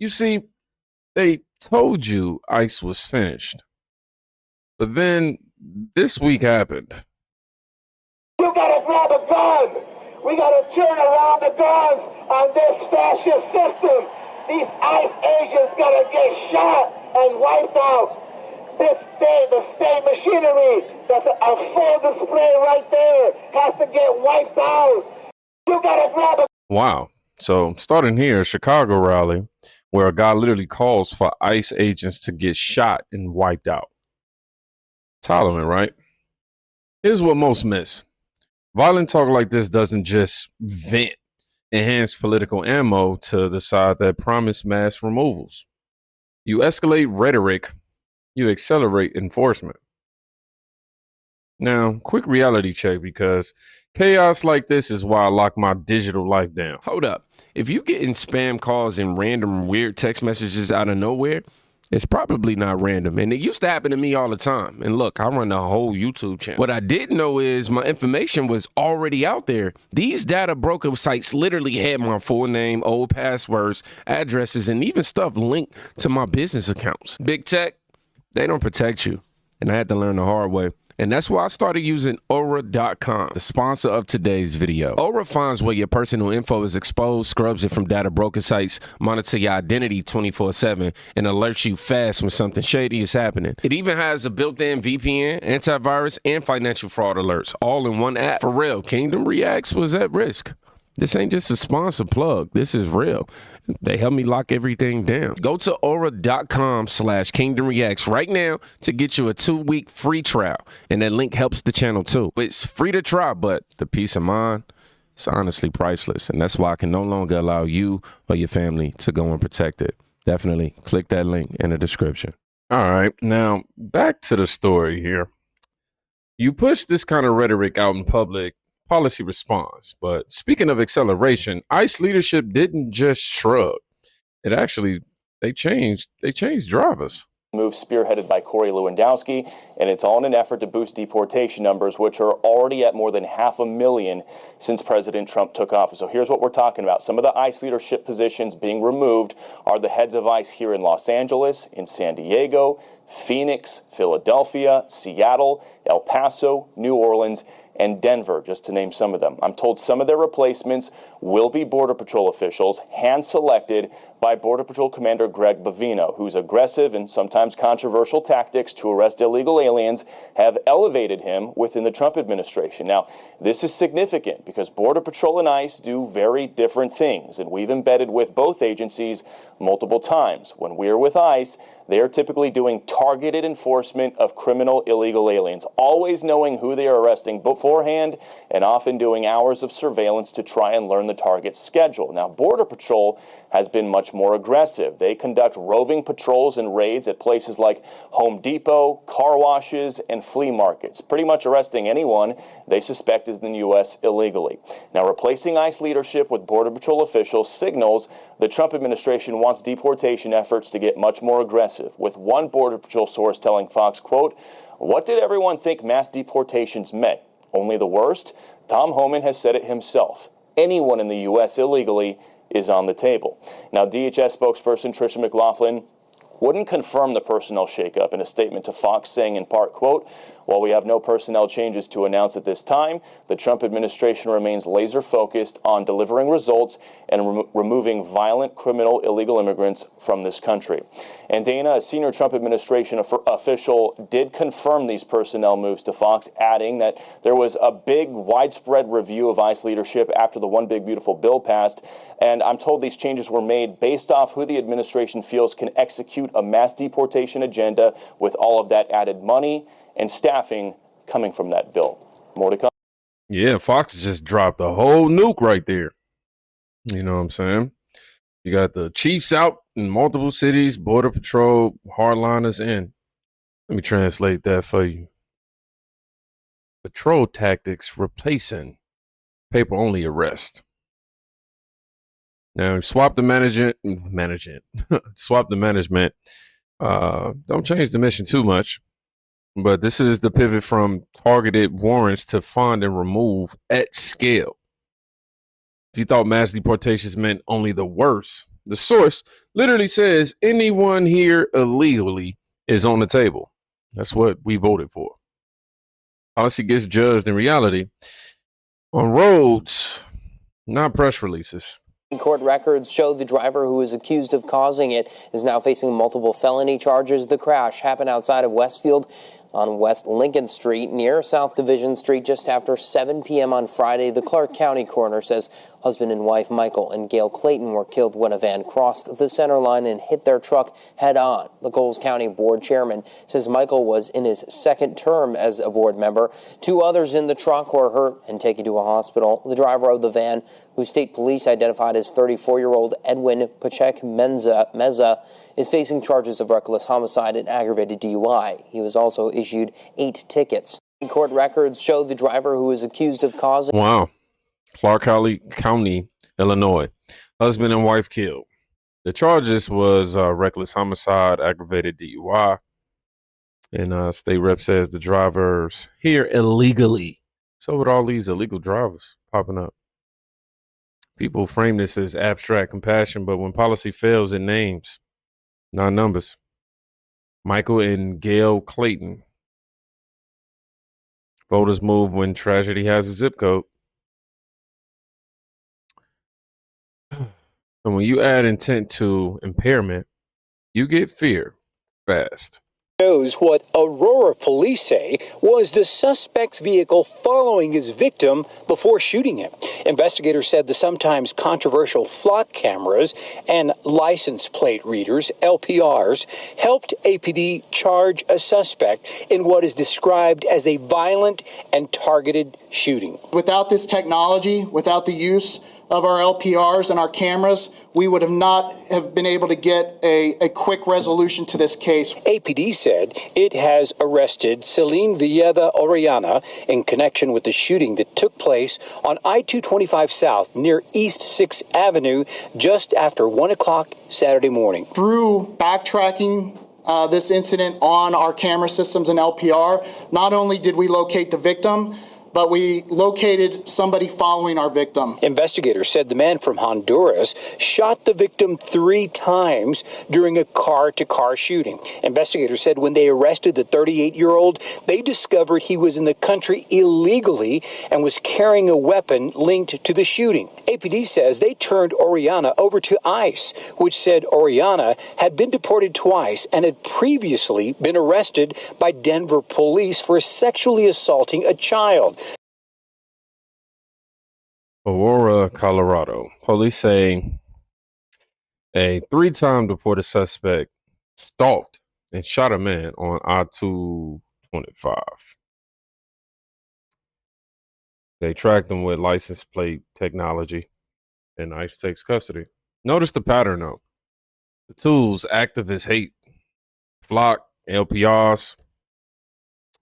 You see, they told you ICE was finished. But then this week happened. You gotta grab a gun. We gotta turn around the guns on this fascist system. These ICE agents gotta get shot and wiped out. The state machinery, that's a full display right there, has to get wiped out. You gotta grab a... Wow. So starting here, Chicago rally, where a guy literally calls for ICE agents to get shot and wiped out. Tolerant, right? Here's what most miss. Violent talk like this doesn't just vent enhanced political ammo to the side that promised mass removals. You escalate rhetoric, you accelerate enforcement. Now, quick reality check, because chaos like this is why I lock my digital life down. Hold up. If you getting spam calls and random weird text messages out of nowhere, it's probably not random. And it used to happen to me all the time. And look, I run a whole YouTube channel. What I didn't know is my information was already out there. These data broker sites literally had my full name, old passwords, addresses, and even stuff linked to my business accounts. Big tech, they don't protect you. And I had to learn the hard way. And that's why I started using Aura.com, the sponsor of today's video. Aura finds where your personal info is exposed, scrubs it from data broker sites, monitor your identity 24/7, and alerts you fast when something shady is happening. It even has a built-in VPN, antivirus, and financial fraud alerts, all in one app. For real, Kingdom Reacts was at risk. This ain't just a sponsor plug. This is real. They help me lock everything down. Go to aura.com/kingdomreacts right now to get you a 2-week free trial. And that link helps the channel too. It's free to try, but the peace of mind, it's honestly priceless. And that's why I can no longer allow you or your family to go unprotected. Definitely click that link in the description. All right, now back to the story here. You push this kind of rhetoric out in public, policy response. But speaking of acceleration, ICE leadership didn't just shrug. It actually, they changed drivers. Move spearheaded by Corey Lewandowski, and it's all in an effort to boost deportation numbers, which are already at more than 500,000 since President Trump took office. So here's what we're talking about. Some of the ICE leadership positions being removed are the heads of ICE here in Los Angeles, in San Diego, Phoenix, Philadelphia, Seattle, El Paso, New Orleans, and Denver, just to name some of them. I'm told some of their replacements will be Border Patrol officials, hand-selected by Border Patrol Commander Greg Bavino, whose aggressive and sometimes controversial tactics to arrest illegal aliens have elevated him within the Trump administration. Now, this is significant because Border Patrol and ICE do very different things, and we've embedded with both agencies multiple times. When we're with ICE, they are typically doing targeted enforcement of criminal illegal aliens, always knowing who they are arresting beforehand and often doing hours of surveillance to try and learn the target's schedule. Now, Border Patrol has been much more aggressive. They conduct roving patrols and raids at places like Home Depot, car washes, and flea markets, pretty much arresting anyone they suspect is in the U.S. illegally. Now, replacing ICE leadership with Border Patrol officials signals the Trump administration wants deportation efforts to get much more aggressive, with one Border Patrol source telling Fox, quote, "What did everyone think mass deportations meant? Only the worst? Tom Homan has said it himself. Anyone in the U.S. illegally is on the table." Now, DHS spokesperson Tricia McLaughlin wouldn't confirm the personnel shakeup in a statement to Fox, saying in part, quote, "While we have no personnel changes to announce at this time, the Trump administration remains laser focused on delivering results and removing violent criminal illegal immigrants from this country." And Dana, a senior Trump administration official, did confirm these personnel moves to Fox, adding that there was a big widespread review of ICE leadership after the One Big Beautiful Bill passed. And I'm told these changes were made based off who the administration feels can execute a mass deportation agenda, with all of that added money and staffing coming from that bill. More to come. Yeah, Fox just dropped a whole nuke right there. You know what I'm saying? You got the chiefs out in multiple cities, Border Patrol, hardliners in. Let me translate that for you. Patrol tactics replacing paper-only arrest. Now, swap the management. Swap the management. Don't change the mission too much. But this is the pivot from targeted warrants to find and remove at scale. If you thought mass deportations meant only the worst, The source literally says anyone here illegally is on the table. That's what we voted for. Policy gets judged in reality on roads, not press releases. Court records show the driver who is accused of causing it is now facing multiple felony charges. The crash happened outside of Westfield on West Lincoln Street near South Division Street just after 7 p.m. on Friday. The Clark County coroner says husband and wife Michael and Gail Clayton were killed when a van crossed the center line and hit their truck head on. The Coles County board chairman says Michael was in his second term as a board member. 2 others in the truck were hurt and taken to a hospital. The driver of the van, who state police identified as 34-year-old Edwin Pachek Meza, is facing charges of reckless homicide and aggravated DUI. He was also issued 8 tickets. Court records show the driver who is accused of causing... Wow. Clark County, Illinois. Husband and wife killed. The charges was reckless homicide, aggravated DUI. And state rep says the driver's here illegally. So with all these illegal drivers popping up. People frame this as abstract compassion, but when policy fails in names, not numbers. Michael and Gail Clayton. Voters move when tragedy has a zip code. And when you add intent to impairment, you get fear fast. Shows what Aurora police say was the suspect's vehicle following his victim before shooting him. Investigators said the sometimes controversial flock cameras and license plate readers, LPRs, helped APD charge a suspect in what is described as a violent and targeted shooting. Without this technology, without the use of our LPRs and our cameras, we would not have been able to get a quick resolution to this case. APD said it has arrested Celine Villeda Orellana in connection with the shooting that took place on I-225 South near East 6th Avenue just after 1 o'clock Saturday morning. Through backtracking this incident on our camera systems and LPR, not only did we locate the victim, but we located somebody following our victim. Investigators said the man from Honduras shot the victim 3 times during a car-to-car shooting. Investigators said when they arrested the 38-year-old, they discovered he was in the country illegally and was carrying a weapon linked to the shooting. APD says they turned Orellana over to ICE, which said Orellana had been deported twice and had previously been arrested by Denver police for sexually assaulting a child. Aurora, Colorado. Police say a 3-time deported suspect stalked and shot a man on I-225. They tracked him with license plate technology, and ICE takes custody. Notice the pattern, though. The tools activists hate, flock, LPRs,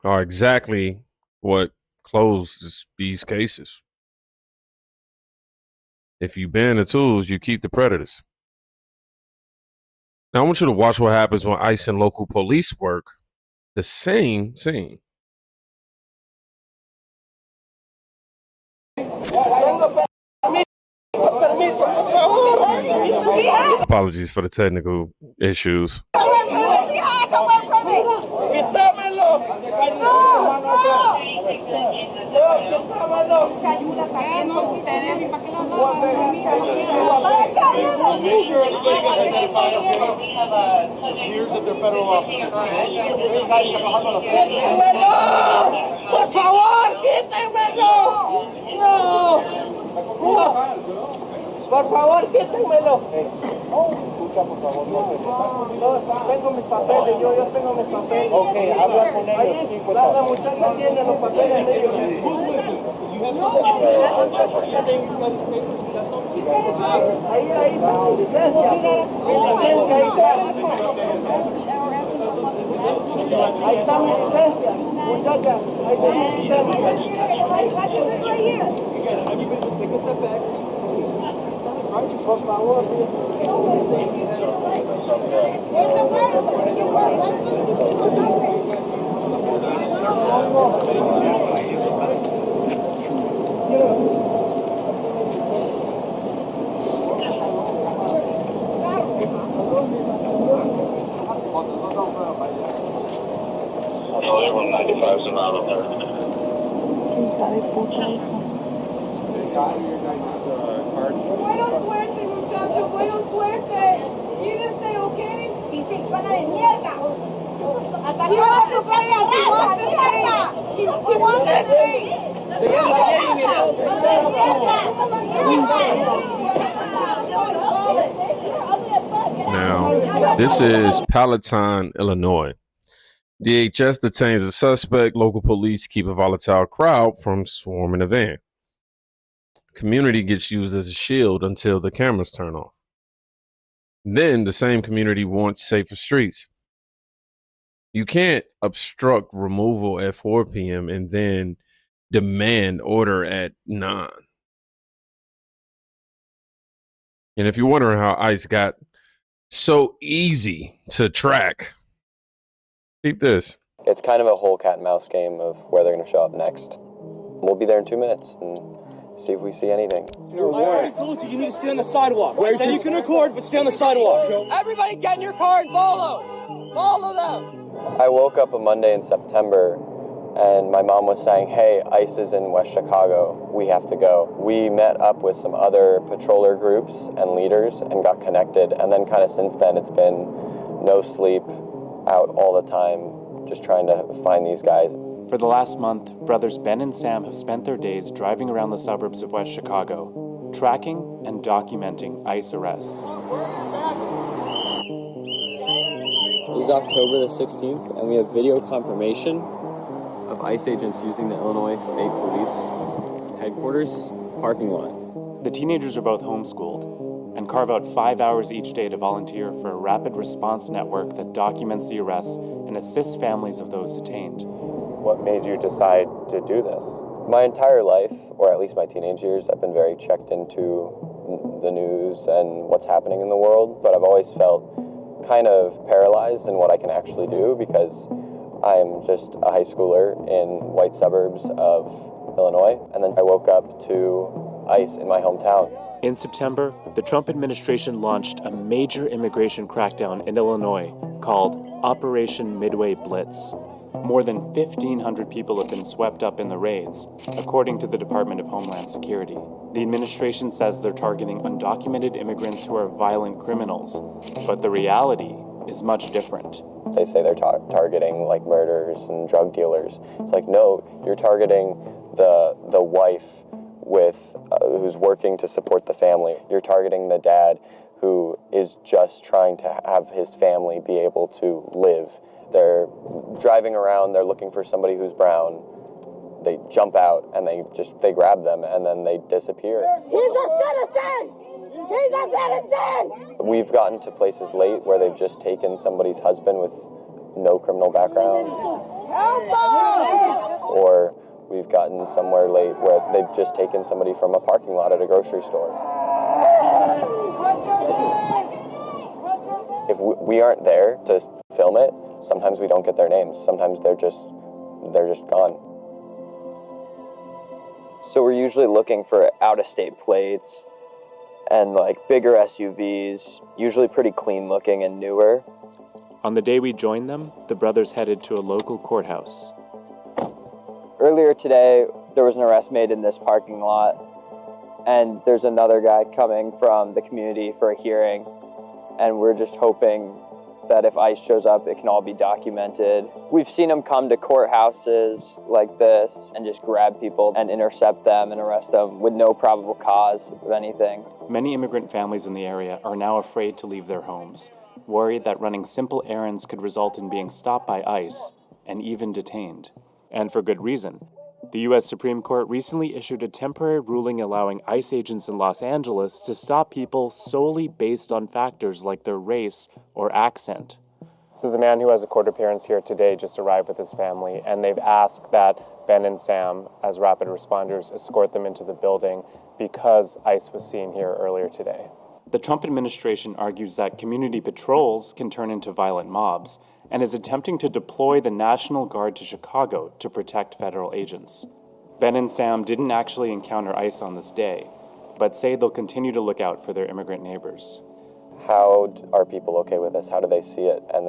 are exactly what closes these cases. If you ban the tools, you keep the predators. Now, I want you to watch what happens when ICE and local police work the same scene. Apologies for the technical issues. Years at their federal office. Por favor, quítenmelo. No. Por favor, quítenmelo. Escucha, por favor, no. Tengo mis papeles, yo tengo mis papeles. Ok, habla con ellos. La muchacha tiene los papeles de ellos. Ahí está mi licencia. Ahí está mi licencia. Muchacha, ahí está mi licencia. Por favor. 195 some out of there. Buena suerte, muchachos, buena suerte. Quédense, ¿ok? Pinche hispana de mierda. Hasta que vas a salir así, Now, this is Palatine, Illinois. DHS detains a suspect. Local police keep a volatile crowd from swarming the van. Community gets used as a shield until the cameras turn off. Then the same community wants safer streets. You can't obstruct removal at 4 p.m. and then demand order at 9. And if you're wondering how ICE got so easy to track, keep this. It's kind of a whole cat and mouse game of where they're going to show up next. We'll be there in 2 minutes and see if we see anything. I already told you, you need to stay on the sidewalk. I said you can record, but stay on the sidewalk. Everybody get in your car and follow. Follow them. I woke up a Monday in September, and my mom was saying, hey, ICE is in West Chicago. We have to go. We met up with some other patroller groups and leaders and got connected. And then kind of since then, it's been no sleep, out all the time, just trying to find these guys. For the last month, brothers Ben and Sam have spent their days driving around the suburbs of West Chicago, tracking and documenting ICE arrests. It was October the 16th, and we have video confirmation of ICE agents using the Illinois State Police headquarters parking lot. The teenagers are both homeschooled and carve out 5 hours each day to volunteer for a rapid response network that documents the arrests and assists families of those detained. What made you decide to do this? My entire life, or at least my teenage years, I've been very checked into the news and what's happening in the world, but I've always felt kind of paralyzed in what I can actually do because I'm just a high schooler in white suburbs of Illinois, and then I woke up to ICE in my hometown. In September, the Trump administration launched a major immigration crackdown in Illinois called Operation Midway Blitz. More than 1,500 people have been swept up in the raids, according to the Department of Homeland Security. The administration says they're targeting undocumented immigrants who are violent criminals, but the reality is much different. They say they're targeting like murderers and drug dealers. It's like, no, you're targeting the wife with who's working to support the family. You're targeting the dad who is just trying to have his family be able to live. They're driving around, they're looking for somebody who's brown. They jump out and they grab them and then they disappear. He's a citizen! He's a citizen! We've gotten to places late where they've just taken somebody's husband with no criminal background. Help us! Or we've gotten somewhere late where they've just taken somebody from a parking lot at a grocery store. If we aren't there to film it, sometimes we don't get their names. Sometimes they're just gone. So we're usually looking for out-of-state plates and like bigger SUVs, usually pretty clean looking and newer. On the day we joined them, the brothers headed to a local courthouse. Earlier today, there was an arrest made in this parking lot, and there's another guy coming from the community for a hearing, and we're just hoping that if ICE shows up, it can all be documented. We've seen them come to courthouses like this and just grab people and intercept them and arrest them with no probable cause of anything. Many immigrant families in the area are now afraid to leave their homes, worried that running simple errands could result in being stopped by ICE and even detained. And for good reason. The U.S. Supreme Court recently issued a temporary ruling allowing ICE agents in Los Angeles to stop people solely based on factors like their race or accent. So the man who has a court appearance here today just arrived with his family, and they've asked that Ben and Sam, as rapid responders, escort them into the building because ICE was seen here earlier today. The Trump administration argues that community patrols can turn into violent mobs, and is attempting to deploy the National Guard to Chicago to protect federal agents. Ben and Sam didn't actually encounter ICE on this day, but say they'll continue to look out for their immigrant neighbors. How are people okay with this? How do they see it? And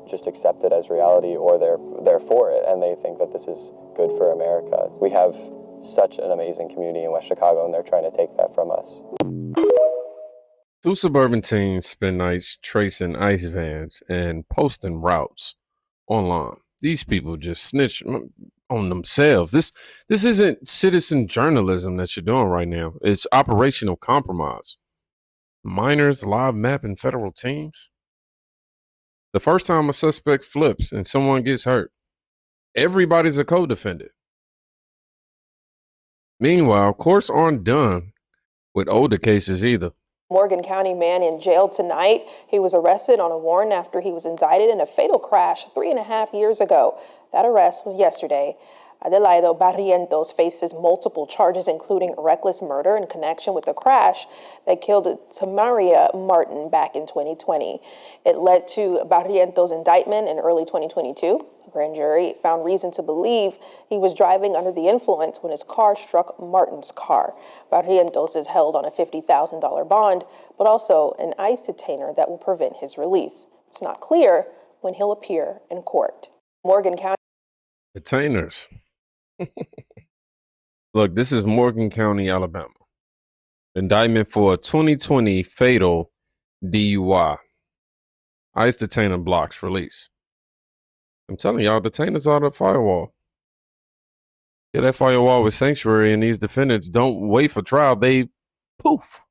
just accept it as reality, or they're for it and they think that this is good for America. We have such an amazing community in West Chicago, and they're trying to take that from us. Two suburban teens spend nights tracing ICE vans and posting routes online. These people just snitch on themselves. This isn't citizen journalism that you're doing right now. It's operational compromise. Minors live mapping federal teams. The first time a suspect flips and someone gets hurt, everybody's a co-defendant. Meanwhile, courts aren't done with older cases either. Morgan County man in jail tonight. He was arrested on a warrant after he was indicted in a fatal crash 3.5 years ago. That arrest was yesterday. Adelaido Barrientos faces multiple charges, including reckless murder in connection with the crash that killed Tamaria Martin back in 2020. It led to Barrientos' indictment in early 2022. A grand jury found reason to believe he was driving under the influence when his car struck Martin's car. Barrientos is held on a $50,000 bond, but also an ICE detainer that will prevent his release. It's not clear when he'll appear in court. Morgan County Detainers. Look, this is Morgan County, Alabama. Indictment for a 2020 fatal DUI. ICE detainer blocks release. I'm telling y'all, detainers are the firewall. Yeah, that firewall with sanctuary, and these defendants don't wait for trial. They poof,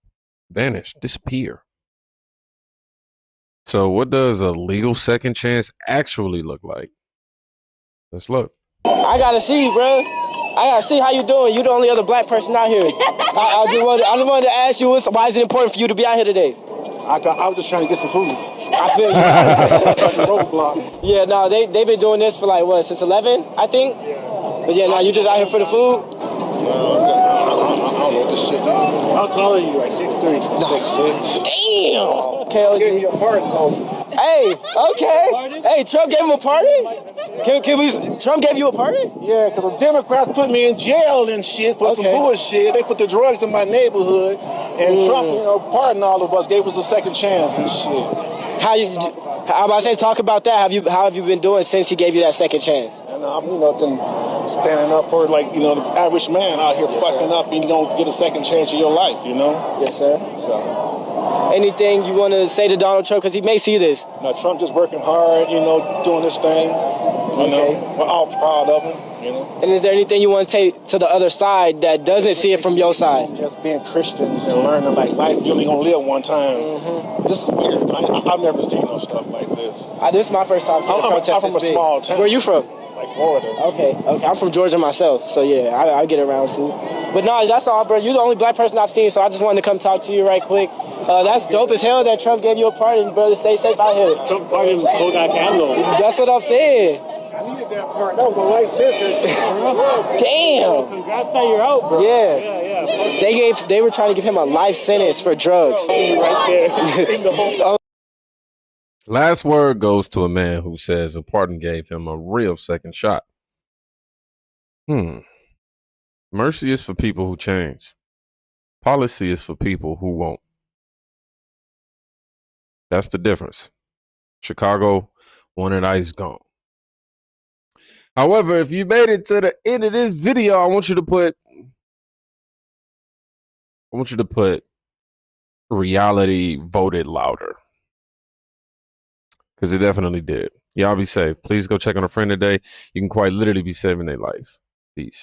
vanish, disappear. So what does a legal second chance actually look like? Let's look. I gotta see, bro. I gotta see how you doing. You the only other black person out here. I just wanted to ask you, why is it important for you to be out here today? I was just trying to get some food. I feel you. Roadblock. Yeah, no, they've been doing this for like, what, since 11, I think? But yeah, no, you just out here for the food? I don't know what this shit is. How tall are you? Like 6'3"? 6'6". Damn! KLG. Give me a pardon, though. Hey, okay. Hey, Trump gave him a pardon? Trump gave you a pardon? Yeah, because the Democrats put me in jail and shit for some bullshit. They put the drugs in my neighborhood, and Trump, pardoned all of us, gave us a second chance and shit. How about I say, talk about that. How have you been doing since he gave you that second chance? And I've been standing up for, the average man out here fucking up, and you don't get a second chance in your life, Yes, sir. So. Anything you want to say to Donald Trump? Because he may see this. No, Trump just working hard, doing this thing. We're all proud of him, And is there anything you want to take to the other side that doesn't see it from your side? Just being Christians and learning, life, you only gonna live one time. This is weird. I've never seen no stuff like this. This is my first time seeing protests. I'm from a small town. Where are you from? Florida. Okay. I'm from Georgia myself, so yeah, I get around too. But no, that's all, bro. You're the only black person I've seen, so I just wanted to come talk to you right quick. That's dope as hell that Trump gave you a pardon, brother. Stay safe out here. Trump pardoned Boga Candle. That's what I'm saying. I needed that part. That was a life sentence. Damn. Congrats that you're out, bro. Yeah. They were trying to give him a life sentence for drugs. Right there. Last word goes to a man who says a pardon gave him a real second shot. Mercy is for people who change. Policy is for people who won't. That's the difference. Chicago wanted ICE gone. However, if you made it to the end of this video, I want you to put reality voted louder. Because it definitely did. Y'all be safe. Please go check on a friend today. You can quite literally be saving their life. Peace.